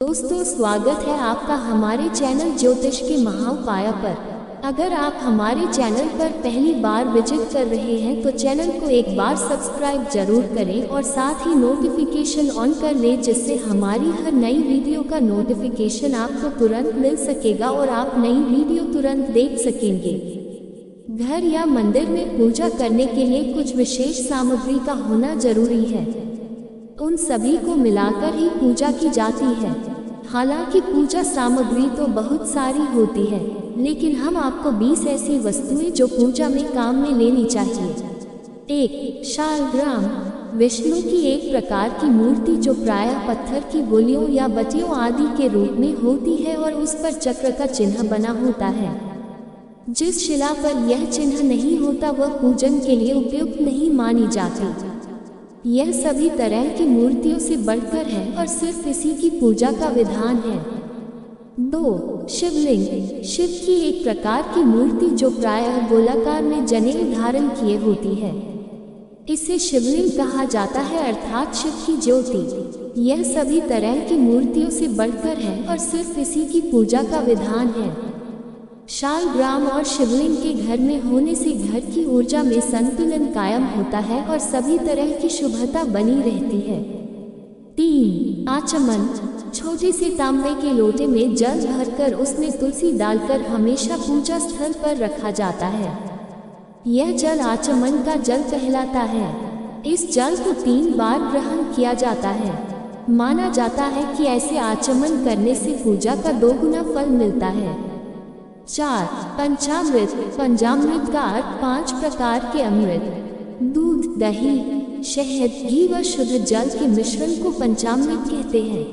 दोस्तों, स्वागत है आपका हमारे चैनल ज्योतिष के महाउपाय पर। अगर आप हमारे चैनल पर पहली बार विजिट कर रहे हैं तो चैनल को एक बार सब्सक्राइब जरूर करें और साथ ही नोटिफिकेशन ऑन कर लें, जिससे हमारी हर नई वीडियो का नोटिफिकेशन आपको तुरंत मिल सकेगा और आप नई वीडियो तुरंत देख सकेंगे। घर या मंदिर में पूजा करने के लिए कुछ विशेष सामग्री का होना जरूरी है। उन सभी को मिलाकर ही पूजा की जाती है। हालांकि पूजा सामग्री तो बहुत सारी होती है, लेकिन हम आपको 20 ऐसी वस्तुएं जो पूजा में काम में लेनी चाहिए। 1. शालग्राम। विष्णु की एक प्रकार की मूर्ति जो प्रायः पत्थर की गोलियों या बतियों आदि के रूप में होती है और उस पर चक्र का चिन्ह बना होता है। जिस शिला पर यह चिन्ह नहीं होता वह पूजन के लिए उपयुक्त नहीं मानी जाती। यह सभी तरह की मूर्तियों से बढ़कर है और सिर्फ इसी की पूजा का विधान है। 2. शिवलिंग। शिव की एक प्रकार की मूर्ति जो प्रायः गोलाकार में जनेऊ धारण किए होती है। इसे शिवलिंग कहा जाता है, अर्थात शिव की ज्योति। यह सभी तरह की मूर्तियों से बढ़कर है और सिर्फ इसी की पूजा का विधान है। शालग्राम और शिवलिंग के घर में होने से घर की ऊर्जा में संतुलन कायम होता है और सभी तरह की शुभता बनी रहती है। 3. आचमन। छोटे से तांबे के लोटे में जल भरकर उसमें तुलसी डालकर हमेशा पूजा स्थल पर रखा जाता है। यह जल आचमन का जल कहलाता है। इस जल को 3 बार ग्रहण किया जाता है। माना जाता है कि ऐसे आचमन करने से पूजा का 2 गुना फल मिलता है। 4. पंचामृत। पंचामृत का अर्थ 5 प्रकार के अमृत, दूध, दही, शहद, घी व शुद्ध जल के मिश्रण को पंचामृत कहते हैं।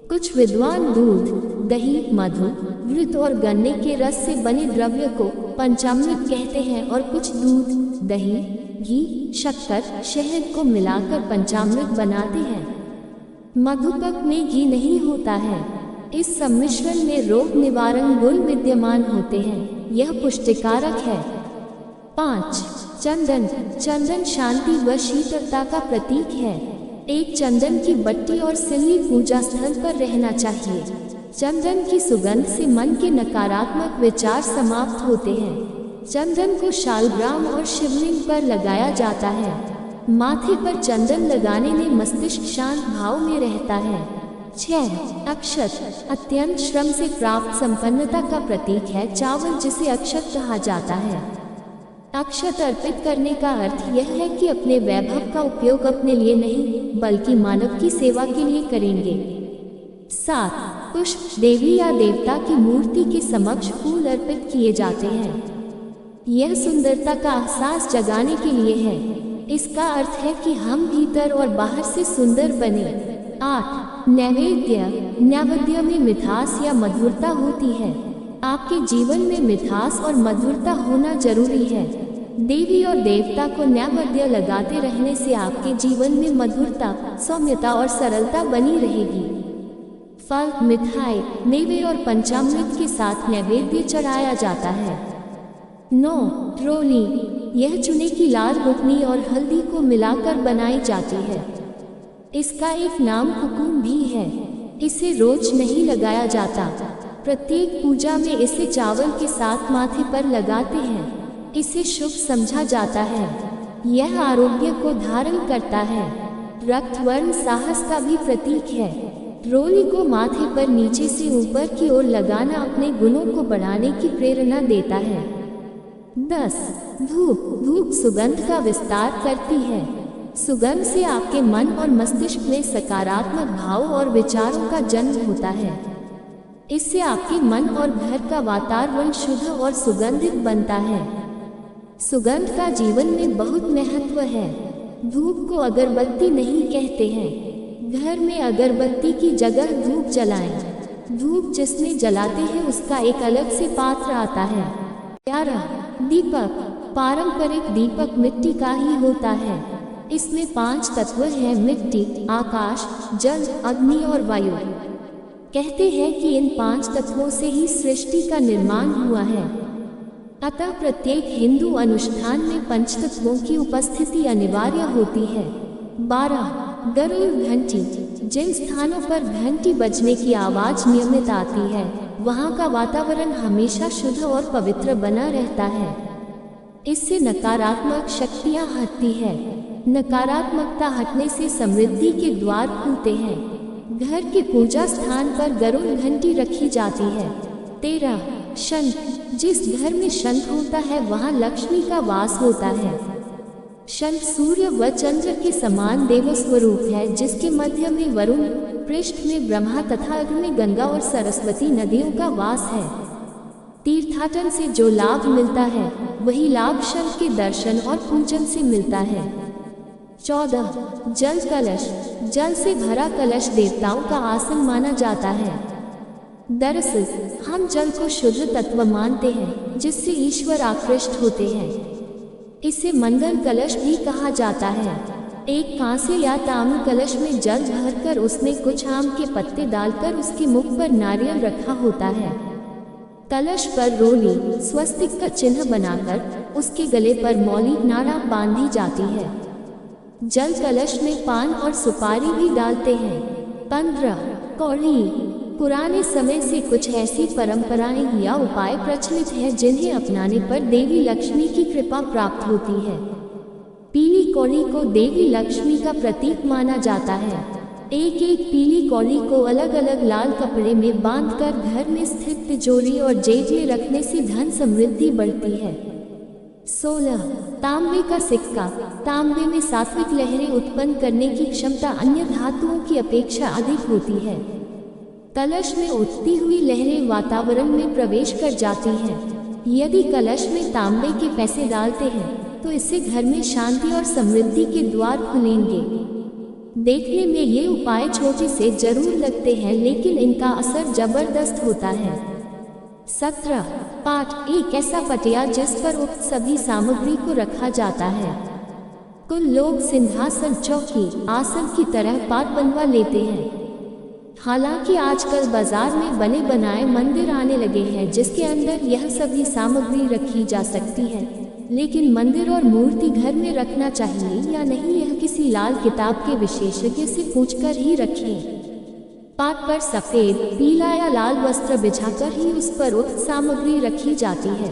कुछ विद्वान दूध, दही, मधु, घृत और गन्ने के रस से बने द्रव्य को पंचामृत कहते हैं और कुछ दूध, दही, घी, शक्कर, शहद को मिलाकर पंचामृत बनाते हैं। मधुपक में घी नहीं होता है। इस सम्मिश्रण में रोग निवारण गुण विद्यमान होते हैं। यह पुष्टिकारक है। 5. चंदन। चंदन शांति व शीतलता का प्रतीक है। एक चंदन की बट्टी और सिल्ली पूजा स्थल पर रहना चाहिए। चंदन की सुगंध से मन के नकारात्मक विचार समाप्त होते हैं। चंदन को शालग्राम और शिवलिंग पर लगाया जाता है। माथे पर चंदन लगाने में मस्तिष्क शांत भाव में रहता है। 6. अक्षत। अत्यंत श्रम से प्राप्त संपन्नता का प्रतीक है चावल, जिसे अक्षत कहा जाता है। अक्षत अर्पित करने का अर्थ यह है कि अपने वैभव का उपयोग अपने लिए नहीं बल्कि मानव की सेवा के लिए करेंगे। 7. पुष्प। देवी या देवता की मूर्ति के समक्ष फूल अर्पित किए जाते हैं। यह सुंदरता का एहसास जगाने के लिए है। इसका अर्थ है कि हम भीतर और बाहर से सुंदर बने। 8. नैवेद्य। नैवेद्य में मिठास या मधुरता होती है। आपके जीवन में मिठास और मधुरता होना जरूरी है। देवी और देवता को नैवेद्य लगाते रहने से आपके जीवन में मधुरता, सौम्यता और सरलता बनी रहेगी। फल, मिठाई, मेवे और पंचामृत के साथ नैवेद्य चढ़ाया जाता है। 9. रोली। यह चूने की लाल बुकनी और हल्दी को मिलाकर बनाई जाती है। इसका एक नाम कुकुम भी है। इसे रोज नहीं लगाया जाता। प्रत्येक पूजा में इसे चावल के साथ माथे पर लगाते हैं। इसे शुभ समझा जाता है। यह आरोग्य को धारण करता है। रक्तवर्ण साहस का भी प्रतीक है। रोली को माथे पर नीचे से ऊपर की ओर लगाना अपने गुणों को बढ़ाने की प्रेरणा देता है। 10. धूप। धूप सुगंध का विस्तार करती है। सुगंध से आपके मन और मस्तिष्क में सकारात्मक भाव और विचारों का जन्म होता है। इससे आपके मन और घर का वातावरण शुद्ध और सुगंधित बनता है। सुगंध का जीवन में बहुत महत्व है। धूप को अगरबत्ती नहीं कहते हैं। घर में अगरबत्ती की जगह धूप जलाएं। धूप जिसमें जलाते हैं उसका एक अलग से पात्र आता है। 11. दीपक। पारंपरिक दीपक मिट्टी का ही होता है। इसमें 5 तत्व हैं: मिट्टी, आकाश, जल, अग्नि और वायु। कहते हैं कि इन 5 तत्वों से ही सृष्टि का निर्माण हुआ है। अतः प्रत्येक हिंदू अनुष्ठान में पंचतत्वों की उपस्थिति अनिवार्य होती है। 12. गरुड़ घंटी। जिन स्थानों पर घंटी बजने की आवाज नियमित आती है वहाँ का वातावरण हमेशा शुद्ध और पवित्र बना रहता है। इससे नकारात्मक शक्तियाँ हटती है। नकारात्मकता हटने से समृद्धि के द्वार खुलते हैं। घर के पूजा स्थान पर गरुड़ घंटी रखी जाती है। 13 शंख। जिस घर में शंख होता है वहाँ लक्ष्मी का वास होता है। शंख सूर्य व चंद्र के समान देव स्वरूप है, जिसके मध्य में वरुण, पृष्ठ में ब्रह्मा तथा अग्र में गंगा और सरस्वती नदियों का वास है। तीर्थाटन से जो लाभ मिलता है वही लाभ शंख के दर्शन और पूजन से मिलता है। 14 जल कलश। जल से भरा कलश देवताओं का आसन माना जाता है। दरअसल हम जल को शुद्ध तत्व मानते हैं जिससे ईश्वर आकृष्ट होते हैं। इसे मंगल कलश भी कहा जाता है। एक कांसे या ताम्र कलश में जल भरकर उसमें कुछ आम के पत्ते डालकर उसके मुख पर नारियल रखा होता है। कलश पर रोली स्वस्तिक का चिन्ह बनाकर उसके गले पर मौली नाड़ा बांधी जाती है। जल कलश में पान और सुपारी भी डालते हैं। 15 कौड़ी। पुराने समय से कुछ ऐसी परंपराएं या उपाय प्रचलित हैं जिन्हें अपनाने पर देवी लक्ष्मी की कृपा प्राप्त होती है। पीली कौड़ी को देवी लक्ष्मी का प्रतीक माना जाता है। एक एक पीली कौड़ी को अलग अलग लाल कपड़े में बांधकर घर में स्थित तिजोरी और जेब में रखने से धन समृद्धि बढ़ती है। 16 तांबे का सिक्का। तांबे में सात्विक लहरें उत्पन्न करने की क्षमता अन्य धातुओं की अपेक्षा अधिक होती है। कलश में उठती हुई लहरें वातावरण में प्रवेश कर जाती हैं। यदि कलश में तांबे के पैसे डालते हैं तो इससे घर में शांति और समृद्धि के द्वार खुलेंगे। देखने में ये उपाय छोटे से जरूर लगते हैं, लेकिन इनका असर जबरदस्त होता है। 17 पाट। एक ऐसा पटिया जिस पर उक्त सभी सामग्री को रखा जाता है। कुल लोग सिंहासन, चौकी, आसन की तरह पाट बनवा लेते हैं। हालांकि आजकल बाजार में बने बनाए मंदिर आने लगे हैं जिसके अंदर यह सभी सामग्री रखी जा सकती है, लेकिन मंदिर और मूर्ति घर में रखना चाहिए या नहीं यह किसी लाल किताब के विशेषज्ञ से पूछकर ही रखें। पाट पर सफेद, पीला या लाल वस्त्र बिछाकर ही उस पर उक्त सामग्री रखी जाती है।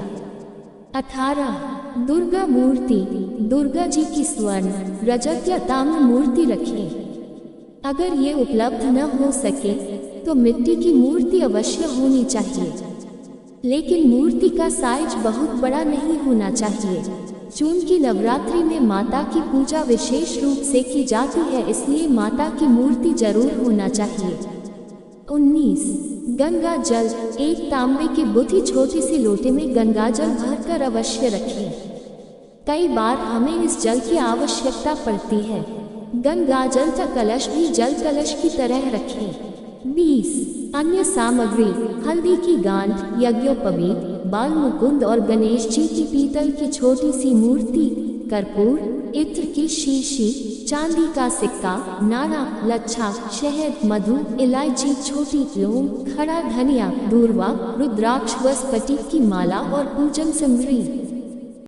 18 दुर्गा मूर्ति। दुर्गा जी की स्वर्ण, रजत या ताम्र मूर्ति रखें। अगर ये उपलब्ध न हो सके तो मिट्टी की मूर्ति अवश्य होनी चाहिए, लेकिन मूर्ति का साइज बहुत बड़ा नहीं होना चाहिए। चूंकि नवरात्रि में माता की पूजा विशेष रूप से की जाती है, इसलिए माता की मूर्ति जरूर होना चाहिए। 19 गंगा जल। एक तांबे के बुद्धि छोटी सी लोटे में गंगा जल भरकर अवश्य रखें। कई बार हमें इस जल की आवश्यकता पड़ती है। गंगा जल का कलश भी जल कलश की तरह रखें। 20 अन्य सामग्री। हल्दी की गांठ, यज्ञोपवीत, बाल मुकुंद और गणेश जी की पीतल की छोटी सी मूर्ति, कर्पूर, इत्र की शीशी, चांदी का सिक्का, नारा, लच्छा, शहद, मधु, इलायची, छोटी लौंग, खड़ा धनिया, दूर्वा, रुद्राक्ष व स्फटिक की माला और पूजन सामग्री।